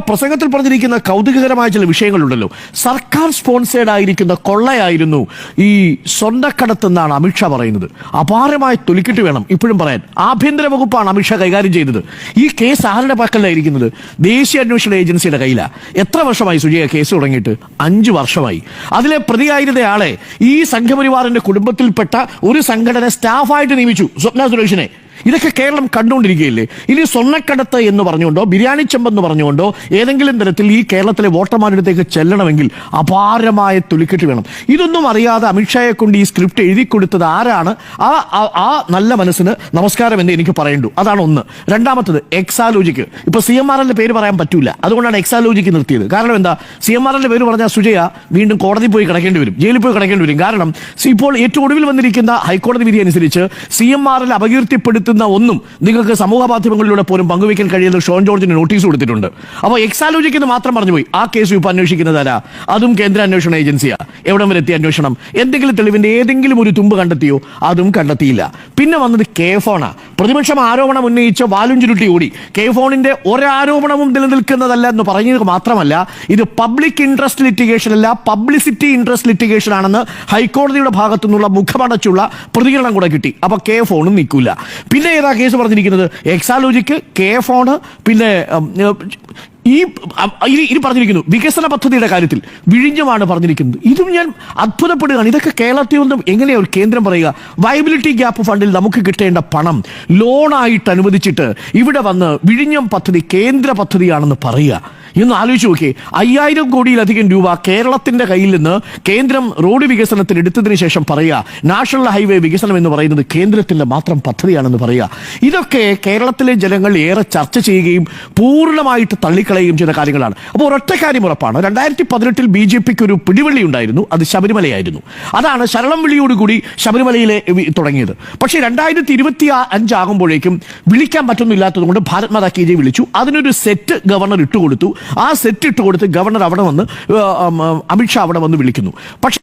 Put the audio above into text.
പ്രസംഗത്തിൽ പറഞ്ഞിരിക്കുന്ന കൗതുകകരമായ ചില വിഷയങ്ങളുണ്ടല്ലോ. സർക്കാർ സ്പോൺസേഡ് ആയിരിക്കുന്ന കൊള്ളയായിരുന്നു ഈ സ്വർണ്ണക്കടത്തെന്നാണ് അമിത്ഷാ പറയുന്നത്. അപാരമായ തൊലിക്കെട്ട് വേണം ഇപ്പോഴും പറയാൻ. ആഭ്യന്തര വകുപ്പാണ് അമിത്ഷാ കൈകാര്യം ചെയ്തത്. ഈ കേസ് ആരുടെ പക്കലായിരിക്കുന്നത്? ദേശീയ അന്വേഷണ ഏജൻസിയുടെ കയ്യിലാണ്. എത്ര വർഷമായി സുജയ കേസ് തുടങ്ങിയിട്ട്? 5 വർഷമായി. അതിലെ പ്രതിയായിരുന്നയാളെ ഈ സംഘപരിവാറിന്റെ കുടുംബത്തിൽപ്പെട്ട ഒരു സംഘടന സ്റ്റാഫായിട്ട് നിയമിച്ചു, സ്വപ്ന സുരേഷിനെ. ഇതൊക്കെ കേരളം കണ്ടുകൊണ്ടിരിക്കുകയില്ലേ? ഇനി സ്വർണ്ണക്കടത്ത് എന്ന് പറഞ്ഞുകൊണ്ടോ ബിരിയാണി ചെമ്പെന്ന് പറഞ്ഞുകൊണ്ടോ ഏതെങ്കിലും തരത്തിൽ ഈ കേരളത്തിലെ വോട്ടർമാരുടെ അടുത്തേക്ക് ചെല്ലണമെങ്കിൽ അപാരമായ തൊലിക്കെട്ട് വേണം. ഇതൊന്നും അറിയാതെ അമിത്ഷായെ കൊണ്ട് ഈ സ്ക്രിപ്റ്റ് എഴുതി കൊടുത്തത് ആരാണ്? ആ നല്ല മനസ്സിന് നമസ്കാരം എന്ന് എനിക്ക് പറയണ്ടു. അതാണ് ഒന്ന്. രണ്ടാമത്തത് എക്സാലോജിക്ക്. ഇപ്പൊ CMRL പേര് പറയാൻ പറ്റൂല, അതുകൊണ്ടാണ് എക്സാലോജിക്ക് നിർത്തിയത്. കാരണം എന്താ? CMRL പേര് പറഞ്ഞാൽ സുജയ വീണ്ടും കോടതി പോയി കിടക്കേണ്ടി വരും, ജയിലിൽ പോയി കിടക്കേണ്ടി വരും. കാരണം ഇപ്പോൾ ഏറ്റവും ഒടുവിൽ വന്നിരിക്കുന്ന ഹൈക്കോടതി വിധി അനുസരിച്ച് CMRL അപകീർത്തിപ്പെടുത്തുന്ന ഒന്നും നിങ്ങൾക്ക് സമൂഹ മാധ്യമങ്ങളിലൂടെ പോലും പങ്കുവയ്ക്കാൻ കഴിയുന്ന ഷോൺ ജോർജിന് നോട്ടീസ് കൊടുത്തിട്ടുണ്ട്. അപ്പോൾ എക്സാലോജിക്ക് മാത്രം പറഞ്ഞു പോയി. ആ കേസ് ഇപ്പൊ അന്വേഷിക്കുന്നതാരാ? അതും കേന്ദ്ര അന്വേഷണ ഏജൻസിയാ. എവിടം വരെ എത്തിയ അന്വേഷണം? എന്തെങ്കിലും തെളിവിന്റെ ഏതെങ്കിലും ഒരു തുമ്പ് കണ്ടെത്തിയോ? അതും കണ്ടെത്തിയില്ല. പിന്നെ വന്നത് കെ-ഫോണാ. പ്രതിപക്ഷം ആരോപണം ഉന്നയിച്ച വാലും ചുരുട്ടി ഓടി. കെ-ഫോണിന്റെ ഒരാരോപണവും നിലനിൽക്കുന്നതല്ല എന്ന് പറഞ്ഞത് മാത്രമല്ല, ഇത് പബ്ലിക് ഇൻട്രസ്റ്റ് ലിറ്റിഗേഷൻ അല്ല, പബ്ലിസിറ്റി ഇൻട്രസ്റ്റ് ലിറ്റിഗേഷൻ ആണെന്ന് ഹൈക്കോടതിയുടെ ഭാഗത്തു നിന്നുള്ള മുഖമടച്ചുള്ള പ്രതികരണം കൂടെ കിട്ടി. അപ്പൊ കെ-ഫോണും നിൽക്കില്ല. പിന്നെ ഏതാ കേസ് പറഞ്ഞിരിക്കുന്നത്? എക്സാലോജിക്ക്, കെ-ഫോണ്, പിന്നെ ഇനി പറഞ്ഞിരിക്കുന്നു വികസന പദ്ധതിയുടെ കാര്യത്തിൽ വിഴിഞ്ഞമാണ് പറഞ്ഞിരിക്കുന്നത്. ഇതും ഞാൻ അത്ഭുതപ്പെടുകയാണ്. ഇതൊക്കെ കേരളത്തിൽ ഒന്നും എങ്ങനെയാ ഒരു കേന്ദ്രം പറയുക? വയബിലിറ്റി ഗ്യാപ്പ് ഫണ്ടിൽ നമുക്ക് കിട്ടേണ്ട പണം ലോണായിട്ട് അനുവദിച്ചിട്ട് ഇവിടെ വന്ന് വിഴിഞ്ഞം പദ്ധതി കേന്ദ്ര പദ്ധതിയാണെന്ന് പറയുക. ഇന്ന് ആലോചിച്ച് നോക്കിയേ. 5000 കോടിയിലധികം രൂപ കേരളത്തിന്റെ കയ്യിൽ നിന്ന് കേന്ദ്രം റോഡ് വികസനത്തിന് എടുത്തതിന് ശേഷം പറയുക നാഷണൽ ഹൈവേ വികസനം എന്ന് പറയുന്നത് കേന്ദ്രത്തിന്റെ മാത്രം പദ്ധതിയാണെന്ന് പറയുക. ഇതൊക്കെ കേരളത്തിലെ ജനങ്ങൾ ഏറെ ചർച്ച ചെയ്യുകയും പൂർണ്ണമായിട്ട് തള്ളിക്കളയുകയും ചെയ്ത കാര്യങ്ങളാണ്. അപ്പോൾ ഒരൊറ്റ കാര്യം ഉറപ്പാണ്. 2018 BJPക്ക് ഒരു പിടിവള്ളി ഉണ്ടായിരുന്നു, അത് ശബരിമലയായിരുന്നു. അതാണ് ശരണം വിളിയോടുകൂടി ശബരിമലയിലെ തുടങ്ങിയത്. പക്ഷേ 2025 ആകുമ്പോഴേക്കും വിളിക്കാൻ പറ്റുന്നില്ലാത്തത് കൊണ്ട് ഭാരത് മാതാ കി ജയ് വിളിച്ചു. അതിനൊരു സെറ്റ് ഗവർണർ ഇട്ടുകൊടുത്തു. ആ സെറ്റ് ഇട്ട് കൊടുത്ത് ഗവർണർ അവിടെ വന്ന് അമിത്ഷാ അവിടെ വന്ന് വിളിക്കുന്നു. പക്ഷേ